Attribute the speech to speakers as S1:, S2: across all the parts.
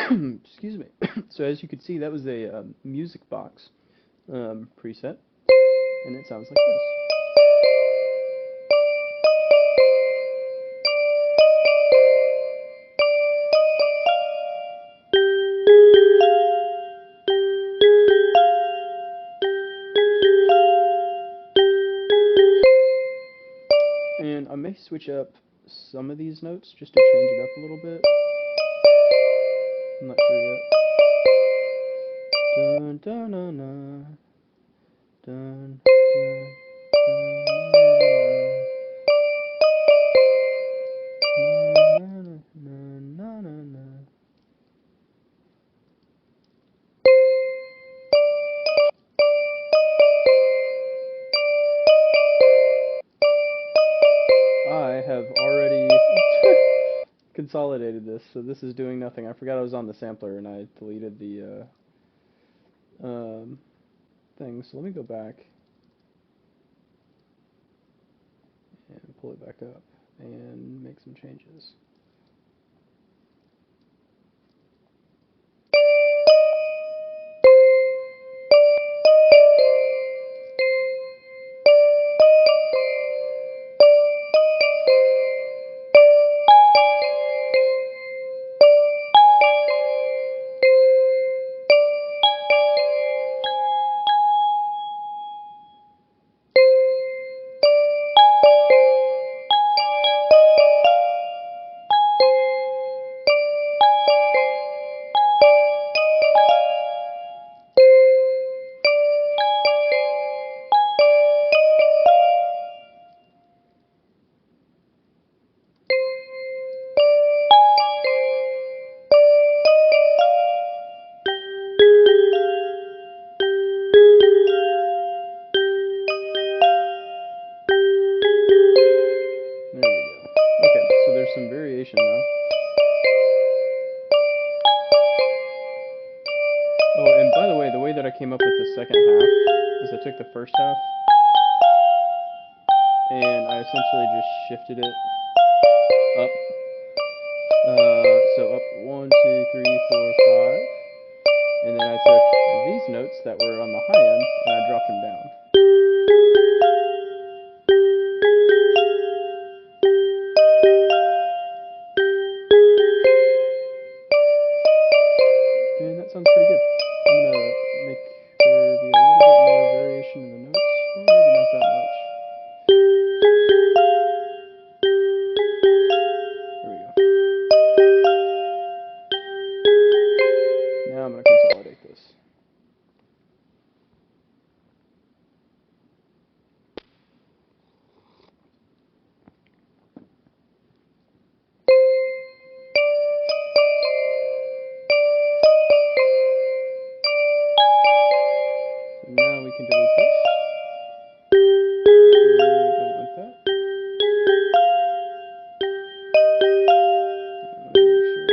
S1: Excuse me. So as you can see, that was a music box preset, and it sounds like this. And I may switch up some of these notes just to change it up a little bit. I'm not sure yet. Dun dun dun dun dun dun dun dun dun dun dun. I have already consolidated this, so this is doing nothing. I forgot I was on the sampler and I deleted the thing. So let me go back and pull it back up and make some changes. There we go. Okay, so there's some variation now. Oh, and by the way that I came up with the second half is I took the first half and I essentially just shifted it up. So up 1, 2, 3, 4, 5, and then I took these notes that were on the high end and I dropped them down. And that sounds pretty good. I'm gonna make there be a little bit more variation in the notes. Well, maybe not that much. There we go. Now I'm gonna consolidate this. So now we can delete this. Don't want that. Make sure.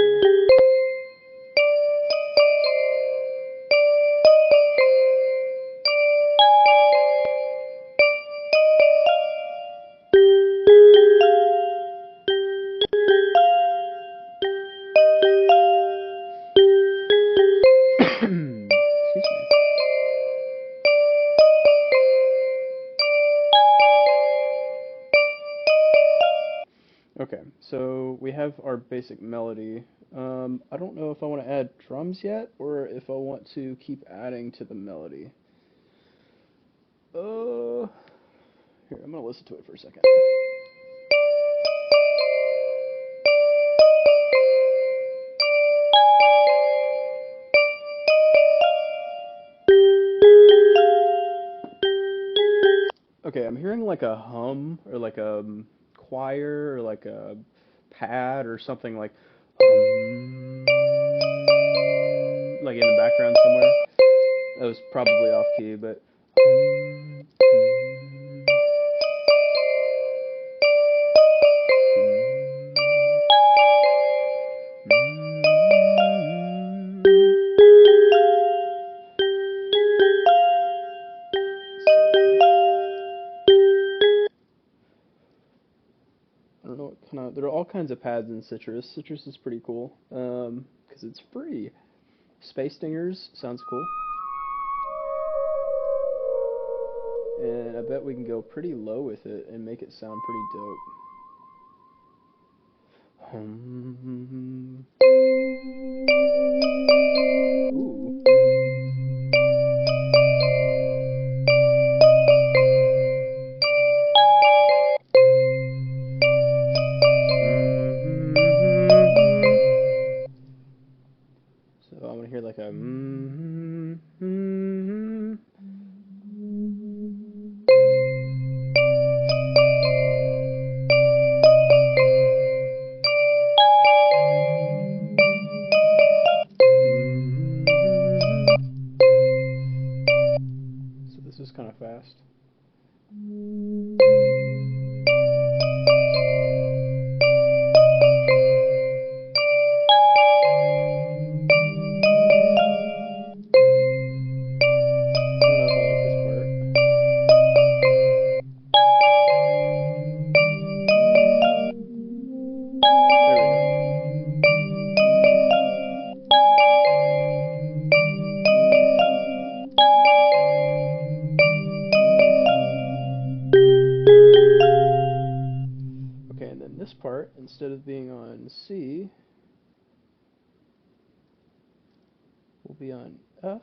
S1: Excuse me. Okay, so we have our basic melody. I don't know if I want to add drums yet, or if I want to keep adding to the melody. Here, I'm gonna listen to it for a second. Okay, I'm hearing like a hum, or like a choir, or like a pad, or something like in the background somewhere. That was probably off key, but I don't know what kind of. There are all kinds of pads in Citrus. Citrus is pretty cool. because it's free. Space Stingers sounds cool. And I bet we can go pretty low with it and make it sound pretty dope. Ooh. So I want to hear like a So this is kind of fast. Okay, and then this part, instead of being on C, will be on F.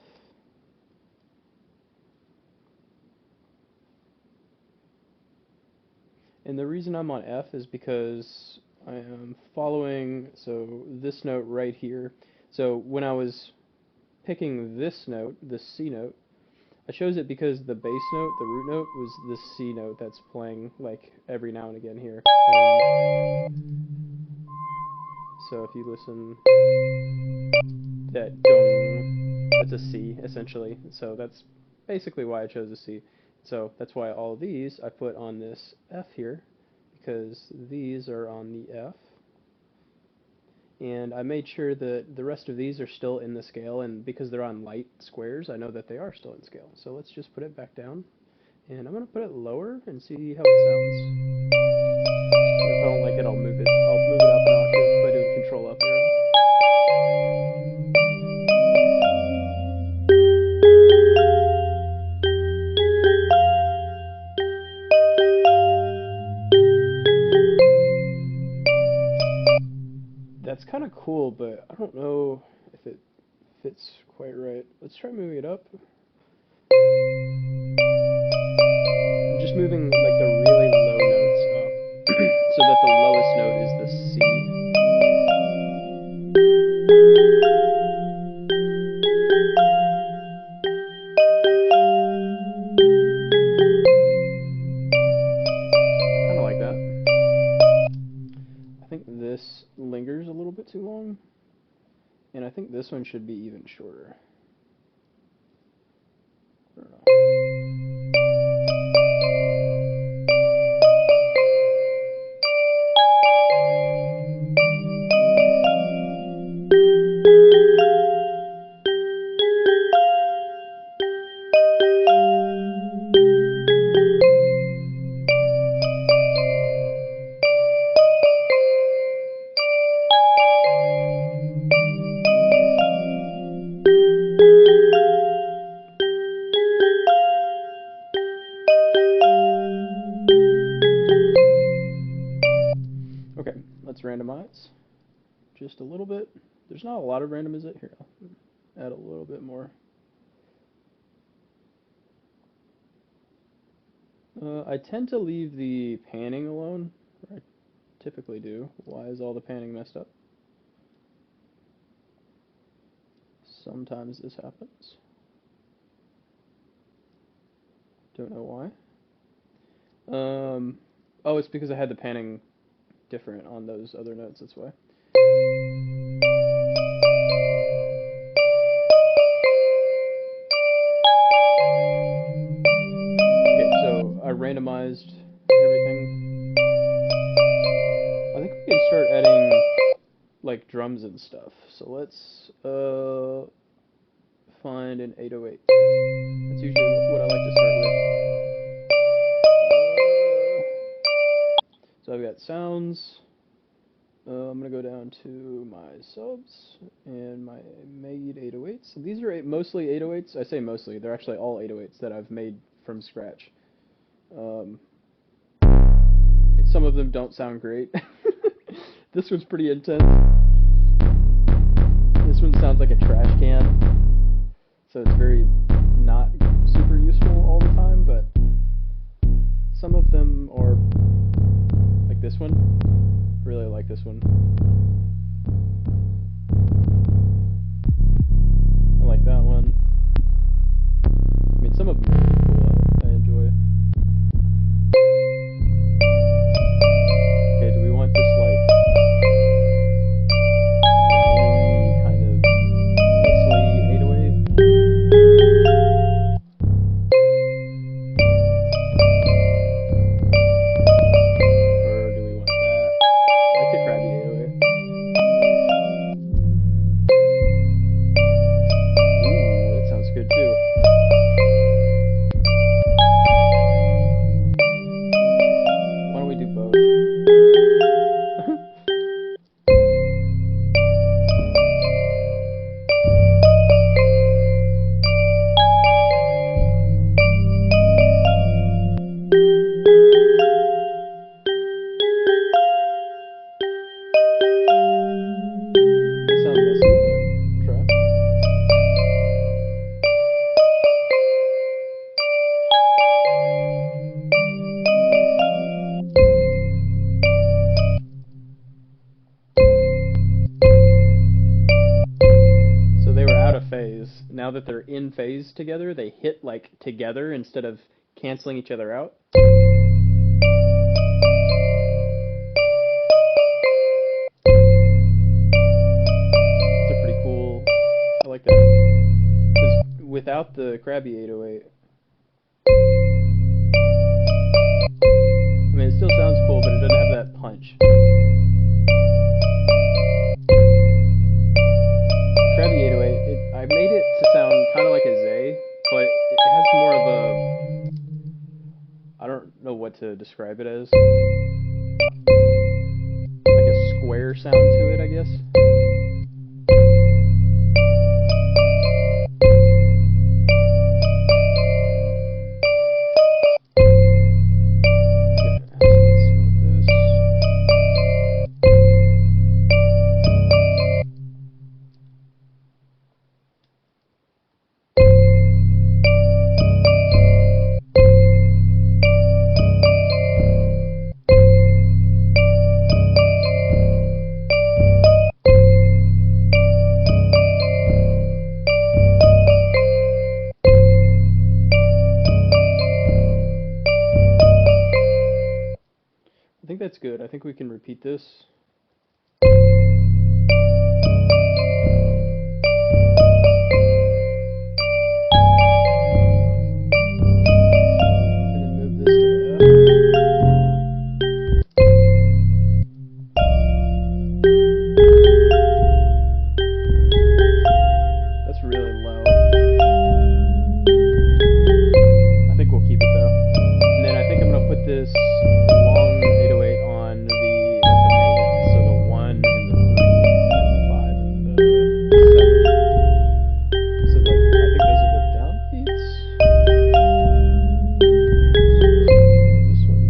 S1: And the reason I'm on F is because I am following, so this note right here. So when I was picking this note, this C note, I chose it because the bass note, the root note, was the C note that's playing like every now and again here. So if you listen, that dong, that's a C essentially. So that's basically why I chose a C. So that's why all of these I put on this F here, because these are on the F. And I made sure that the rest of these are still in the scale, and because they're on light squares, I know that they are still in scale. So let's just put it back down, and I'm going to put it lower and see how it sounds. If I don't like it, I'll move it. I'll move it up an octave by doing Control up arrow. That's kind of cool, but I don't know if it fits quite right. Let's try moving it up. I'm just moving like the really low notes up so that the lowest note is the C. I kind of like that. I think this lingers a little bit too long, and I think this one should be even shorter. I don't know. Okay, let's randomize just a little bit. There's not a lot of randomization here. I'll add a little bit more. I tend to leave the panning alone. I typically do. Why is all the panning messed up? Sometimes this happens. Don't know why. Oh, it's because I had the panning different on those other notes, that's why. Okay, so I randomized everything. I think we can start adding like drums and stuff. So let's find an 808. That's usually what I like to start with. So I've got sounds, I'm gonna go down to my subs and my made 808s. These are mostly 808s. I say mostly, they're actually all 808s that I've made from scratch. Um, some of them don't sound great. This one's pretty intense. This one sounds like a trash can, so it's very not super useful all the time, but some of them are like this one. Really like this one. I like that one. I mean, some of them are pretty cool. I enjoy. Okay, do we want this like rainy kind of whistly 808? Or do we want that? I like the crabby 808. Ooh, that sounds good too. Why don't we do both? They sound messy, but try. So they were out of phase. Now that they're in phase together, they hit like together instead of canceling each other out. That's a pretty cool. I like that. Because without the crabby 808, I mean, it still sounds cool, but it doesn't have that punch. Crabby 808, I made it to sound kind of like a Zay, but it has more of a, I don't know what to describe it as, like a square sound to it, I guess. I think that's good. I think we can repeat this. And then move this to F. That's really low. I think we'll keep it though. And then I think I'm going to put this long 808 on the main ones. So the 1 and the 3 and the 5 and the 7. So I think those are the downbeats. This one.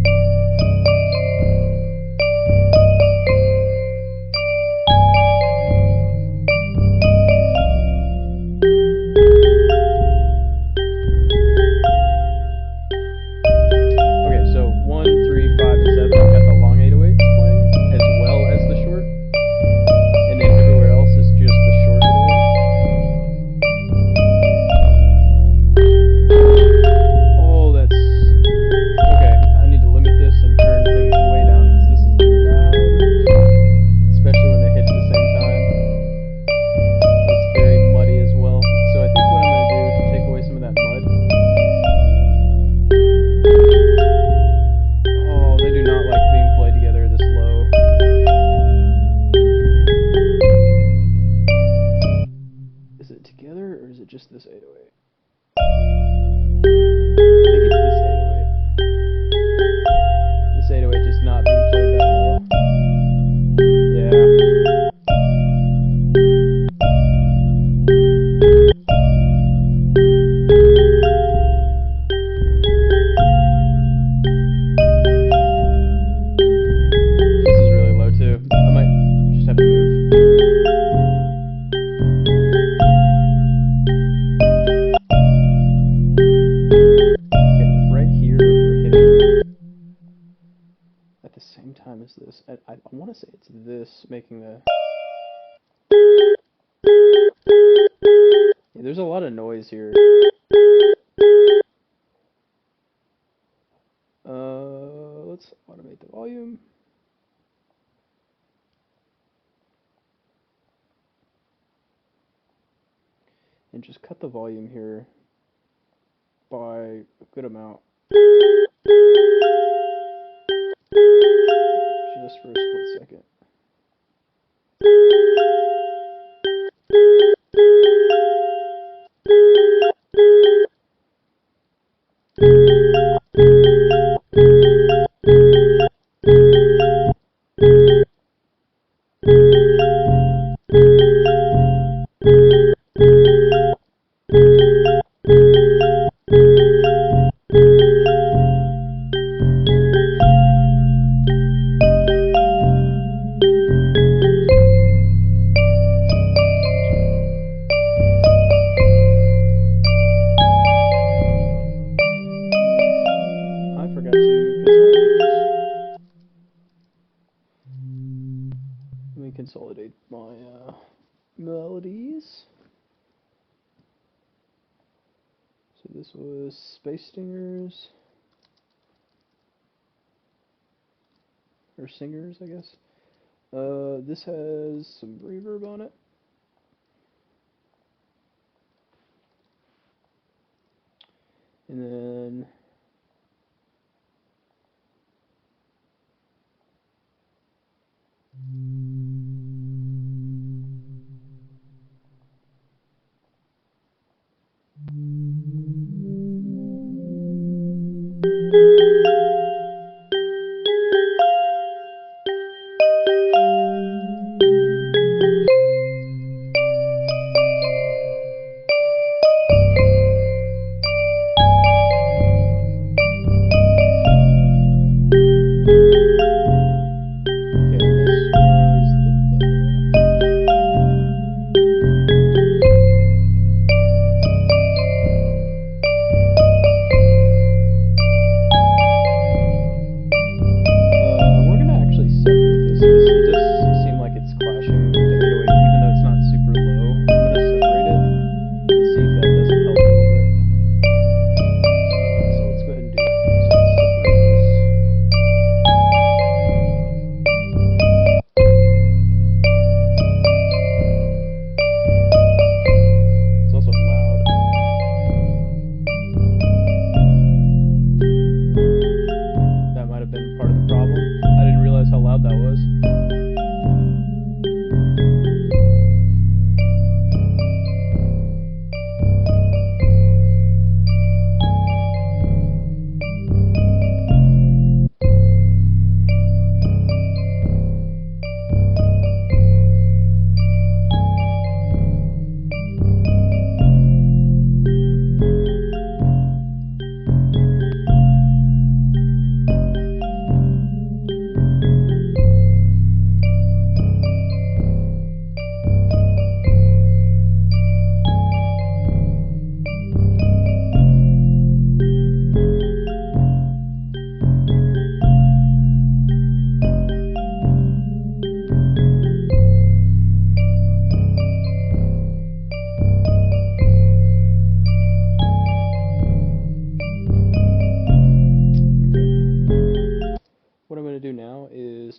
S1: Okay, so 1, 3, 5, and 7. I've got the long 808s playing as well as the short, and then everywhere else is just the short 808. Oh, that's okay. I need to limit this and turn things way down because this is loud, especially when they hit at the same time. It's very muddy as well. So I think what I'm going to do to take away some of that mud. Oh, they do not like being played together this low. Is it together or is it just this 808? I think it's this 808. This 808 just not being played that low. Yeah. time is this? I want to say it's this making the... Yeah, there's a lot of noise here. Let's automate the volume. And just cut the volume here by a good amount. Just for a split second. Consolidate my melodies. So this was Space Stingers, or Singers, I guess. This has some reverb on it. And then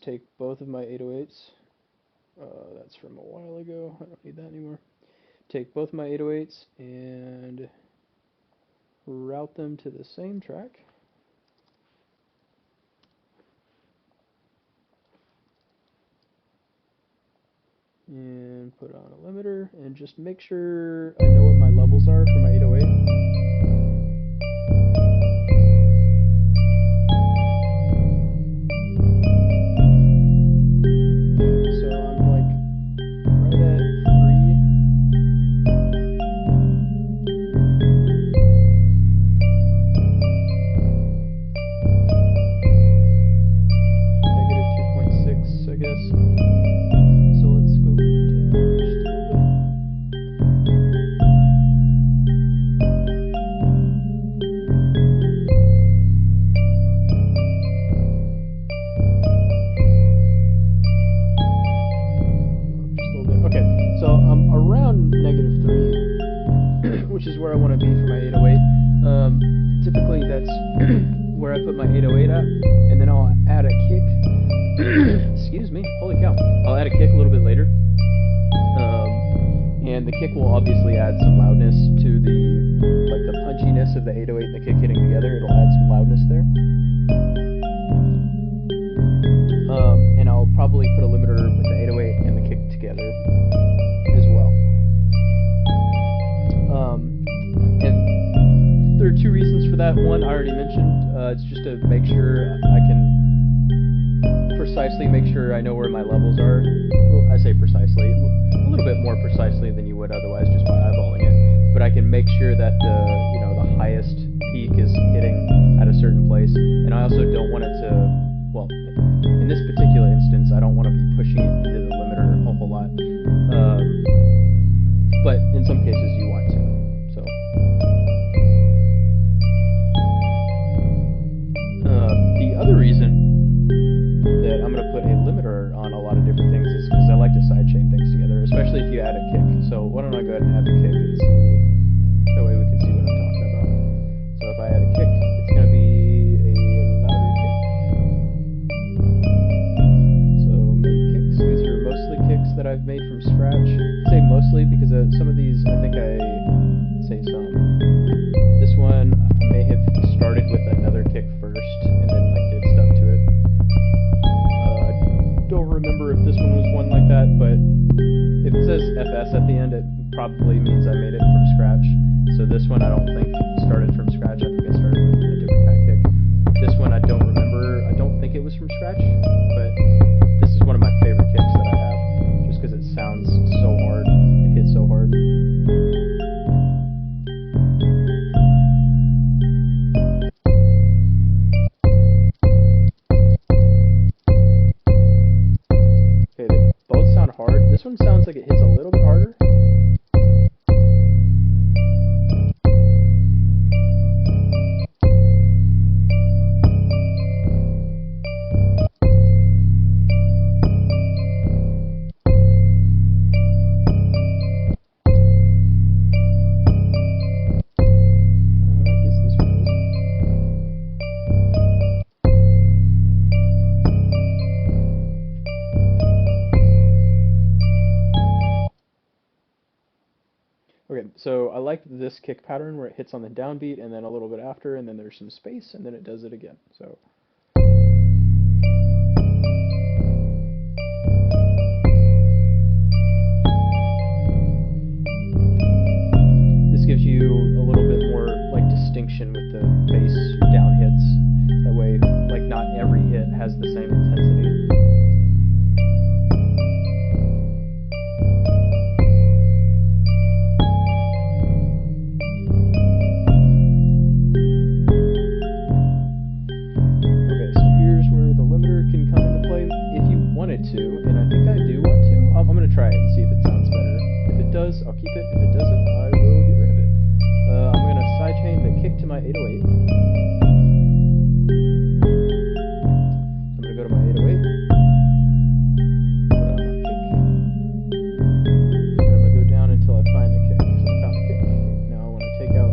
S1: take both of my 808s. That's from a while ago. I don't need that anymore. Take both my 808s and route them to the same track. And put on a limiter and just make sure I know what my levels are for my 808. where I put my 808 at, and then I'll add a kick. Excuse me, holy cow. I'll add a kick a little bit later. And the kick will obviously add some loudness to the punchiness of the 808 and the kick hitting together. It'll add some loudness there. And I'll probably put a limiter with the 808 and the kick together as well. And there are two reasons for that. One, I already mentioned. It's just to make sure I can precisely make sure I know where my levels are. Well, I say precisely, a little bit more precisely than you would otherwise just by eyeballing it. But I can make sure that the highest peak is hitting at a certain place, and I also don't want it to, well, in this particular instance, I don't want to be pushing it into the limiter a whole lot. But in some cases you want to. So the other reason that I'm going to put a limiter on a lot of different things is because I like to sidechain things together, especially if you add a kick. So why don't I go ahead and add the kick and see, that way we can see what I'm talking about. So if I add a kick, it's going to be a louder kick. So make kicks. These are mostly kicks that I've made from scratch. I say mostly because some of these, I think I say some. This one I may have started with another kick first and then did stuff to it. Don't remember if this one was one like that, but if it says FS at the end, it probably means I made it from scratch. So this one I don't think started from scratch. I think I started with a different kind of kick. This one I don't remember. I don't think it was from scratch, but this is one of my favorite kicks that I have, just because it sounds so hard. It hits so hard. Okay, they both sound hard. This one sounds like it hits a little bit harder. Okay, so I like this kick pattern where it hits on the downbeat and then a little bit after, and then there's some space, and then it does it again. So this gives you a little bit more distinction with the bass down hits. That way, not every hit has the same intensity. And I think I do want to. I'm going to try it and see if it sounds better. If it does, I'll keep it. If it doesn't, I will get rid of it. I'm going to sidechain the kick to my 808. So I'm going to go to my 808. Put on my kick. And I'm going to go down until I find the kick. So I found the kick. Now I want to take out.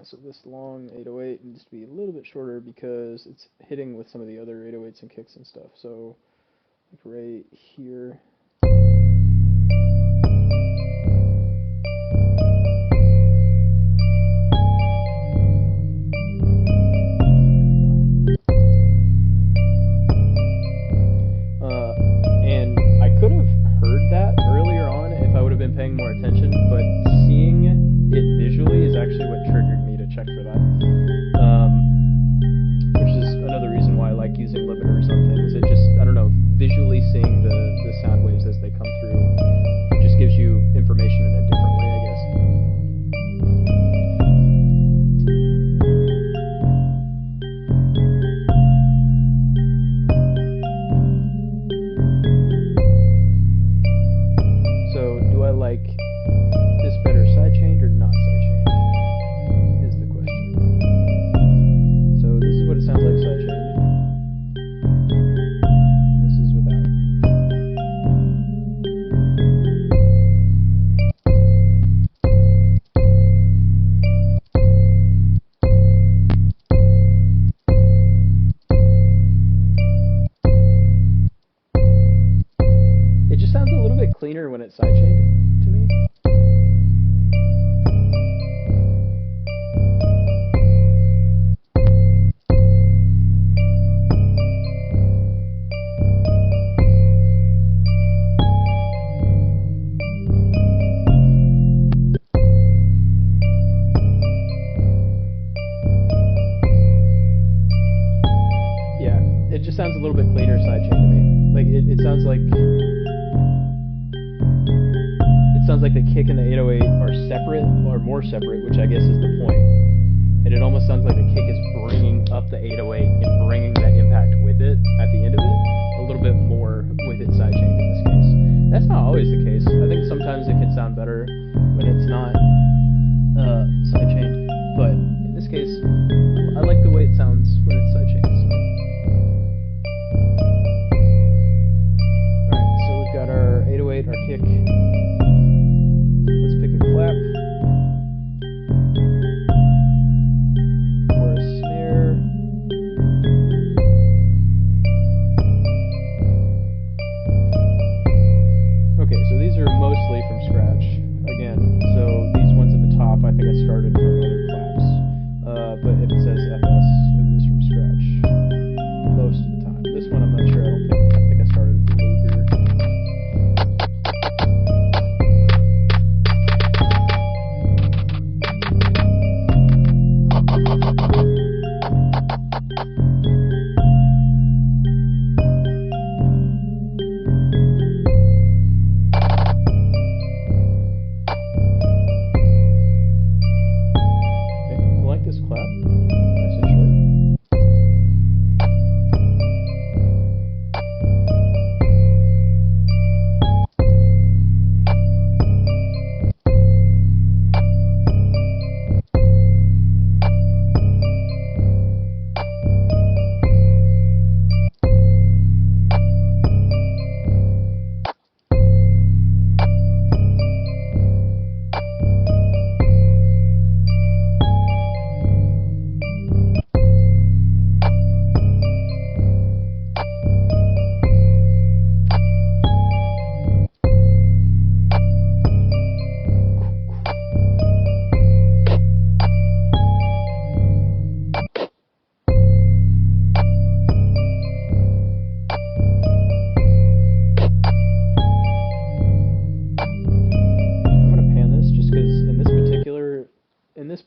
S1: So this long 808 needs to be a little bit shorter because it's hitting with some of the other 808s and kicks and stuff. So right here. And I could have heard that earlier on if I would have been paying more attention, but seeing it visually is actually what triggered me to check for that. Which is another reason why I like using limiters on things. It just, I don't know, visually seeing the sound waves as they come through just gives you information in a different way, I guess. when it's sidechained to me. It just sounds a little bit cleaner sidechain to me. Like it sounds like the kick and the 808 are separate or more separate, which I guess is the point. And it almost sounds like the kick is bringing up the 808 and bringing that impact with it at the end of it a little bit more with it sidechained in this case. That's not always the case. I think sometimes it can sound better when it's not sidechained, but in this case, I like the way it sounds when it's sidechained. Got our 808, our kick. Let's pick a clap. Or a snare. Okay, so these are mostly from scratch. Again, so these ones at the top, I think I started from other claps. But if it says FS, it was from scratch most of the time. This one I'm not sure. I think I started with the Luger.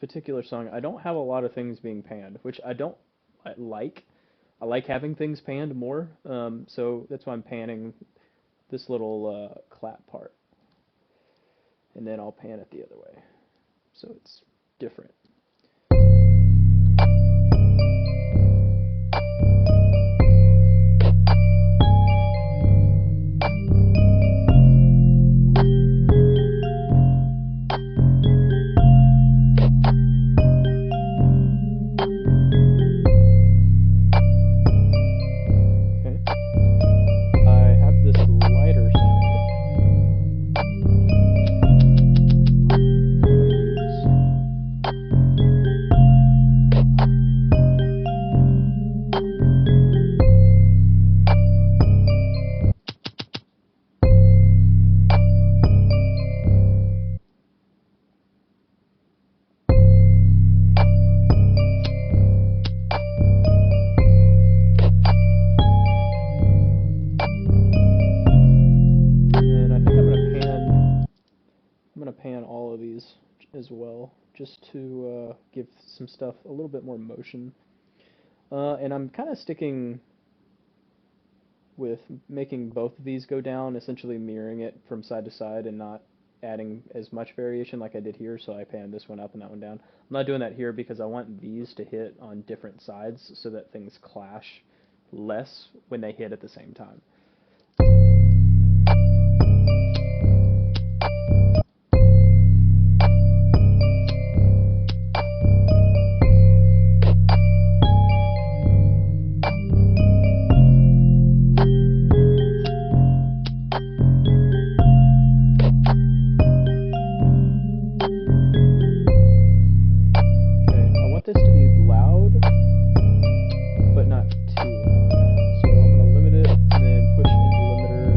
S1: Particular song, I don't have a lot of things being panned, which I like. I like having things panned more, so that's why I'm panning this little clap part, and then I'll pan it the other way, so it's different. As well, just to give some stuff a little bit more motion. And I'm kind of sticking with making both of these go down, essentially mirroring it from side to side and not adding as much variation like I did here, so I panned this one up and that one down. I'm not doing that here because I want these to hit on different sides so that things clash less when they hit at the same time. But not too loud. So I'm going to limit it and then push into limiter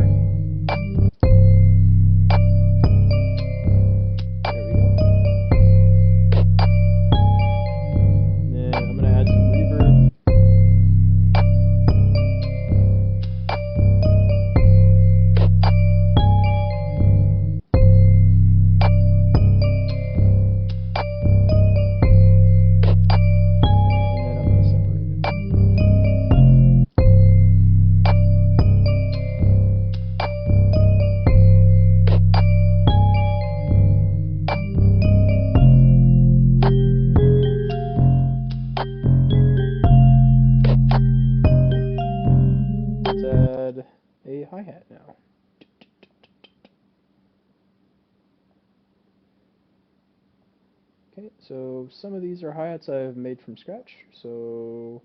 S1: Okay, so some of these are hi-hats I've made from scratch. So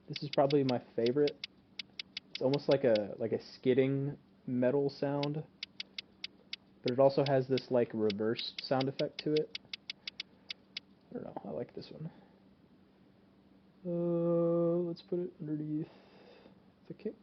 S1: this is probably my favorite. It's almost like a skidding metal sound, but it also has this like reverse sound effect to it. I don't know, I like this one. Let's put it underneath the kick.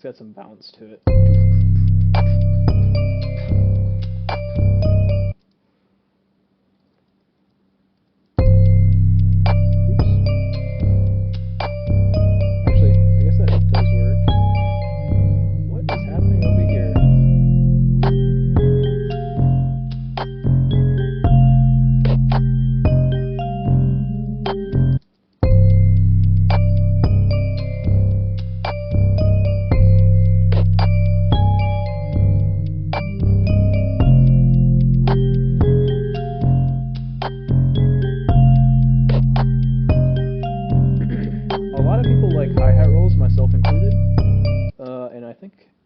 S1: Got some bounce to it.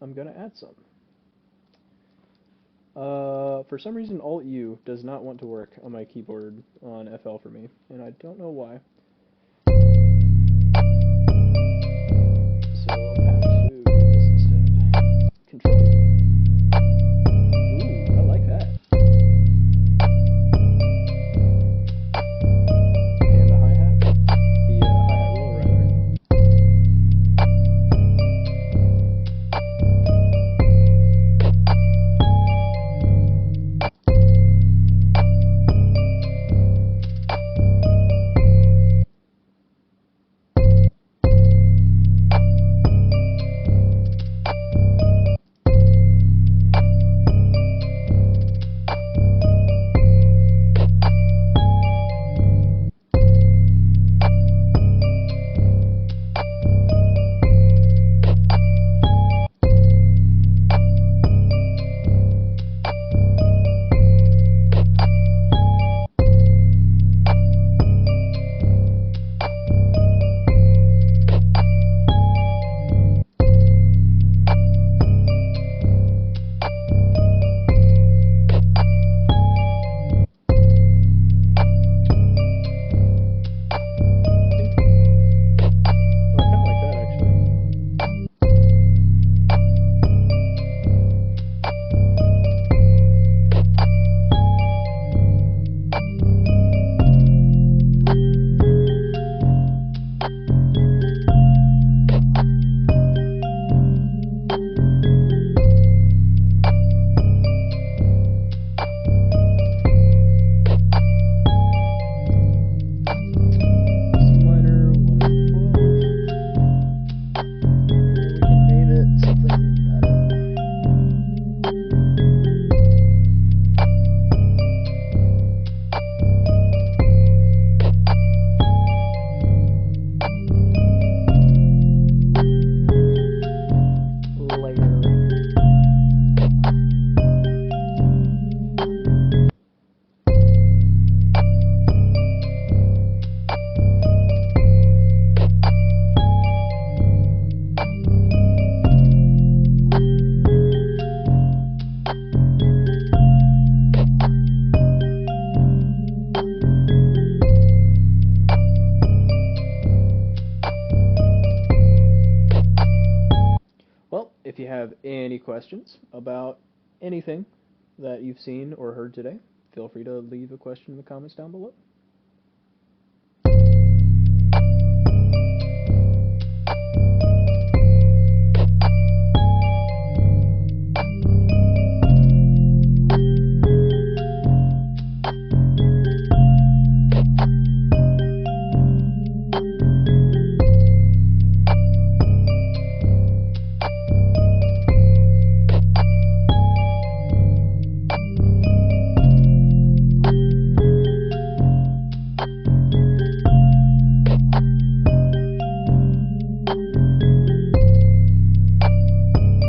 S1: I'm gonna add some. For some reason, Alt-U does not want to work on my keyboard on FL for me, and I don't know why. So I'll have to do this instead. Control. Ooh, I like that. And the hi-hat? The hi-hat roll, rather. If you have any questions about anything that you've seen or heard today, feel free to leave a question in the comments down below.